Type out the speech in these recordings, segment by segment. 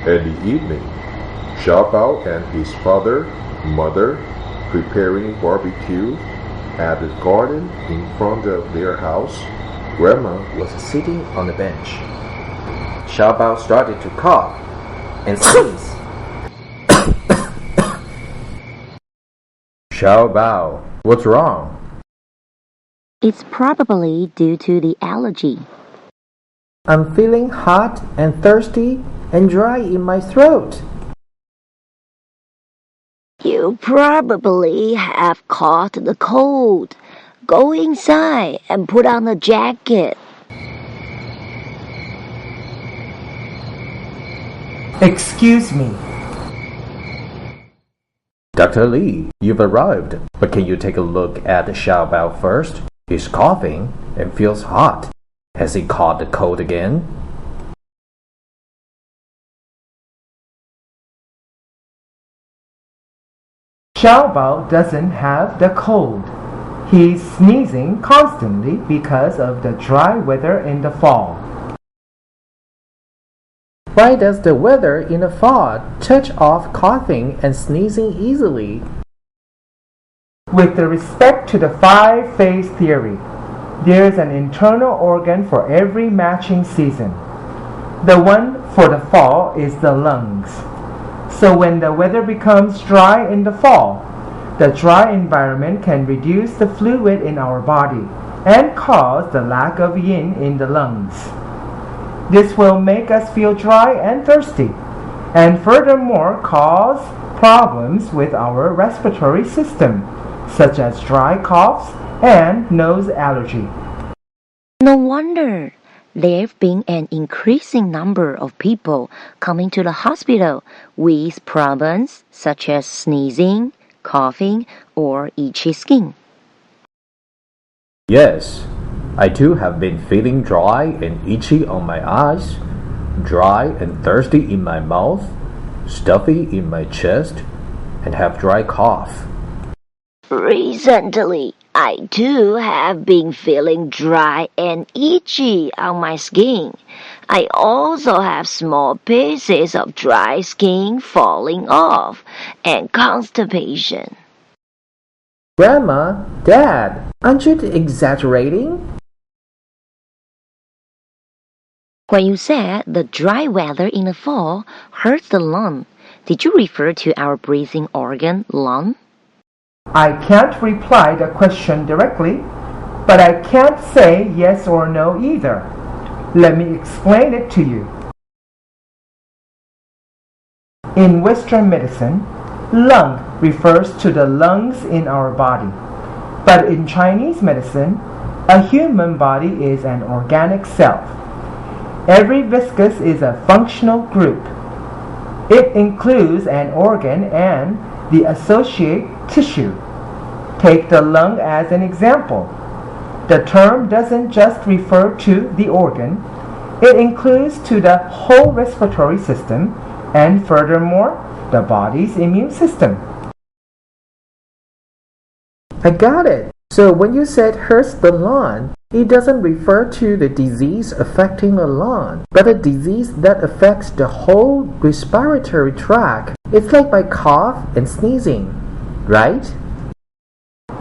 In the evening, Xiaobao and his father, mother, preparing barbecue at the garden in front of their house. Grandma was sitting on the bench. Xiaobao started to cough and sneeze. Xiaobao, what's wrong? It's probably due to the allergy. I'm feeling hot and thirsty and dry in my throat. You probably have caught the cold. Go inside and put on a jacket. Excuse me. Dr. Li, you've arrived, but can you take a look at Xiaobao first? He's coughing and feels hot. Has he caught the cold again? Xiaobao doesn't have the cold. He's sneezing constantly because of the dry weather in the fall. Why does the weather in the fall touch off coughing and sneezing easily? With respect to the five-phase theory, there is an internal organ for every matching season. The one for the fall is the lungs. So when the weather becomes dry in the fall, the dry environment can reduce the fluid in our body and cause the lack of yin in the lungs. This will make us feel dry and thirsty, and furthermore cause problems with our respiratory system, such as dry coughs and nose allergy. No wonder there have been an increasing number of people coming to the hospital with problems such as sneezing, coughing, or itchy skin. Yes, I too have been feeling dry and itchy on my eyes, dry and thirsty in my mouth, stuffy in my chest, and have dry cough. Recently, I too have been feeling dry and itchy on my skin. I also have small pieces of dry skin falling off and constipation. Grandma, Dad, aren't you exaggerating? When you said the dry weather in the fall hurts the lung, did you refer to our breathing organ, lung? I can't reply the question directly, but I can't say yes or no either. Let me explain it to you. In Western medicine, lung refers to the lungs in our body. But in Chinese medicine, a human body is an organic self. Every viscous is a functional group. It includes an organ and the associated tissue. Take the lung as an example. The term doesn't just refer to the organ, it includes to the whole respiratory system and furthermore, the body's immune system. I got it. So when you said hurts the lung, it doesn't refer to the disease affecting the lung, but a disease that affects the whole respiratory tract. It's like my cough and sneezing, right?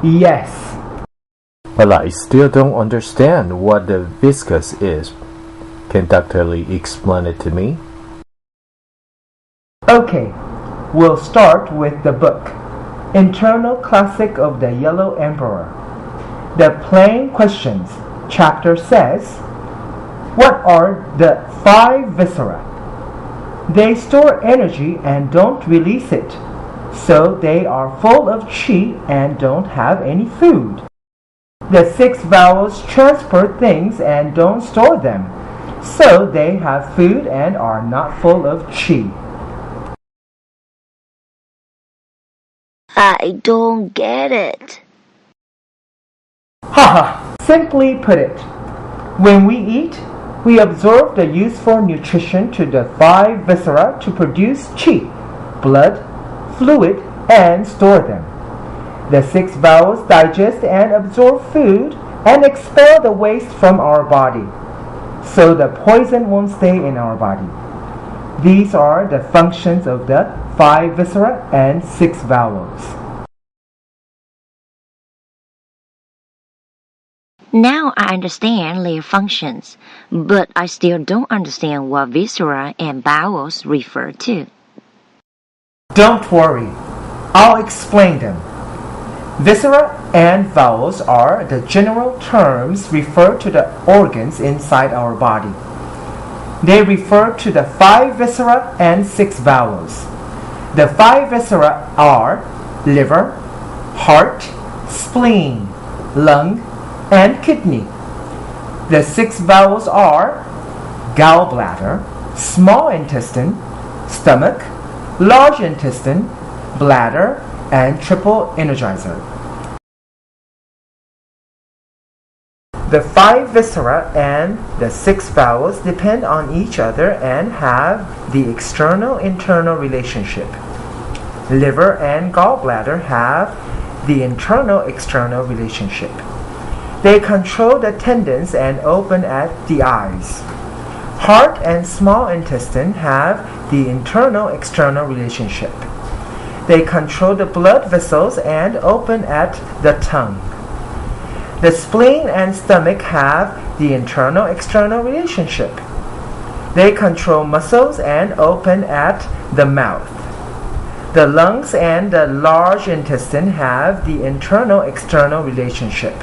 Yes. But I still don't understand what the viscous is. Can Dr. Li explain it to me? Okay, we'll start with the book, Internal Classic of the Yellow Emperor. The Plain Questions chapter says, what are the five viscera? They store energy and don't release it, so they are full of qi and don't have any food. The six vowels transport things and don't store them, so they have food and are not full of qi. I don't get it. Haha! Simply put it, when we eat, we absorb the useful nutrition to the five viscera to produce qi, blood, fluid, and store them. The six vowels digest and absorb food and expel the waste from our body, so the poison won't stay in our body. These are the functions of the 5 viscera and 6 bowels. Now I understand their functions, but I still don't understand what viscera and bowels refer to. Don't worry, I'll explain them. Viscera and bowels are the general terms referred to the organs inside our body. They refer to the 5 viscera and 6 bowels. The 5 viscera are liver, heart, spleen, lung, and kidney. The 6 bowels are gallbladder, small intestine, stomach, large intestine, bladder, and triple energizer. The 5 viscera and the 6 bowels depend on each other and have the external-internal relationship. Liver and gallbladder have the internal-external relationship. They control the tendons and open at the eyes. Heart and small intestine have the internal-external relationship. They control the blood vessels and open at the tongue. The spleen and stomach have the internal-external relationship. They control muscles and open at the mouth. The lungs and the large intestine have the internal-external relationship.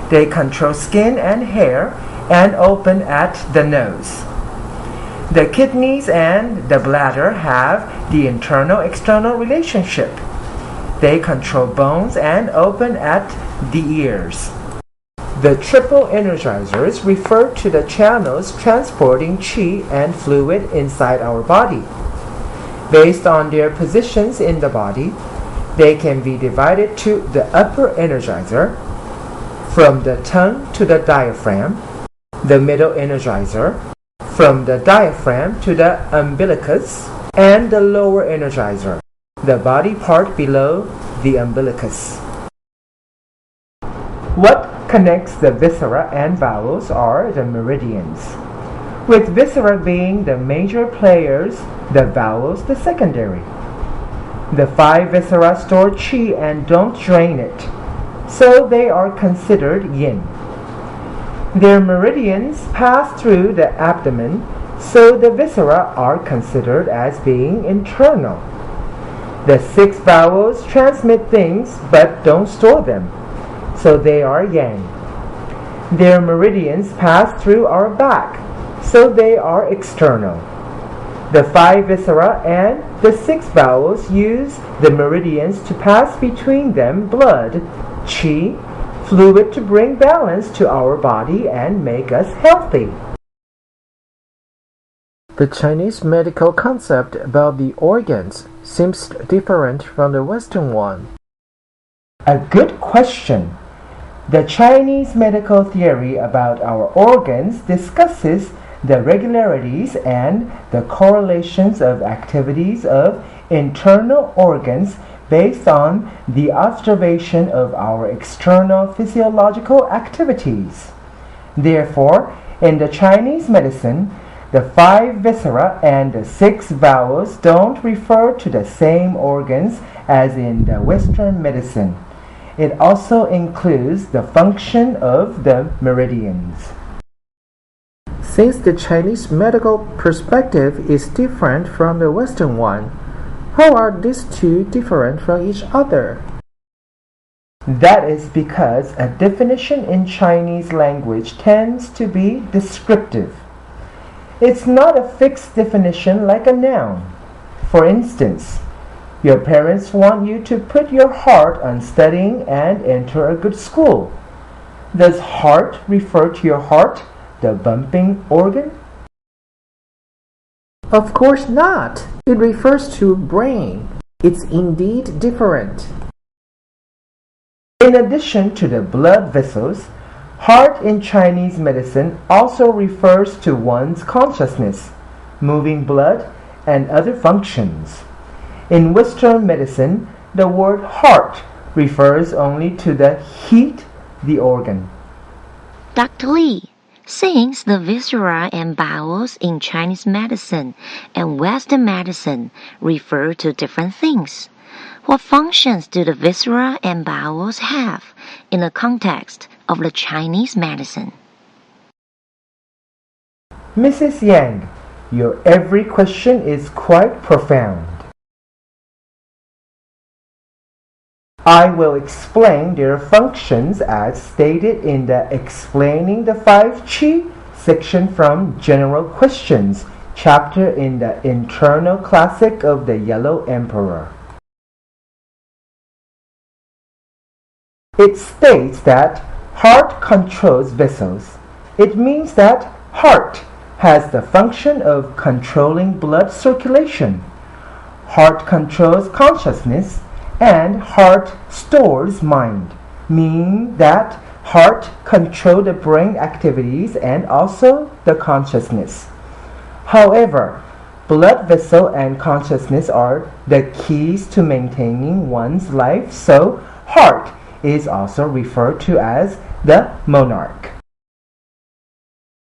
They control skin and hair and open at the nose. The kidneys and the bladder have the internal-external relationship. They control bones and open at the ears. The triple energizers refer to the channels transporting qi and fluid inside our body. Based on their positions in the body, they can be divided to the upper energizer, from the tongue to the diaphragm, the middle energizer, from the diaphragm to the umbilicus, and the lower energizer, the body part below the umbilicus. What connects the viscera and bowels are the meridians, with viscera being the major players, the bowels the secondary. The 5 viscera store qi and don't drain it, so they are considered yin. Their meridians pass through the abdomen, so the viscera are considered as being internal. The 6 bowels transmit things but don't store them, so they are yang. Their meridians pass through our back, so they are external. The 5 viscera and the 6 bowels use the meridians to pass between them blood, qi, fluid to bring balance to our body and make us healthy. The Chinese medical concept about the organs seems different from the Western one. A good question. The Chinese medical theory about our organs discusses the regularities and the correlations of activities of internal organs based on the observation of our external physiological activities. Therefore, in the Chinese medicine, the 5 viscera and the 6 bowels don't refer to the same organs as in the Western medicine. It also includes the function of the meridians. Since the Chinese medical perspective is different from the Western one, how are these two different from each other? That is because a definition in Chinese language tends to be descriptive. It's not a fixed definition like a noun. For instance, your parents want you to put your heart on studying and enter a good school. Does heart refer to your heart, the bumping organ? Of course not. It refers to brain. It's indeed different. In addition to the blood vessels, heart in Chinese medicine also refers to one's consciousness, moving blood, and other functions. In Western medicine, the word heart refers only to the heat, the organ. Dr. Lee, Since the viscera and bowels in Chinese medicine and Western medicine refer to different things, what functions do the viscera and bowels have in the context of the Chinese medicine? Mrs. Yang, your every question is quite profound. I will explain their functions as stated in the Explaining the Five Qi section from General Questions chapter in the Internal Classic of the Yellow Emperor. It states that heart controls vessels. It means that heart has the function of controlling blood circulation. Heart controls consciousness and heart stores mind, meaning that heart controls the brain activities and also the consciousness. However, blood vessel and consciousness are the keys to maintaining one's life, so heart is also referred to as the monarch.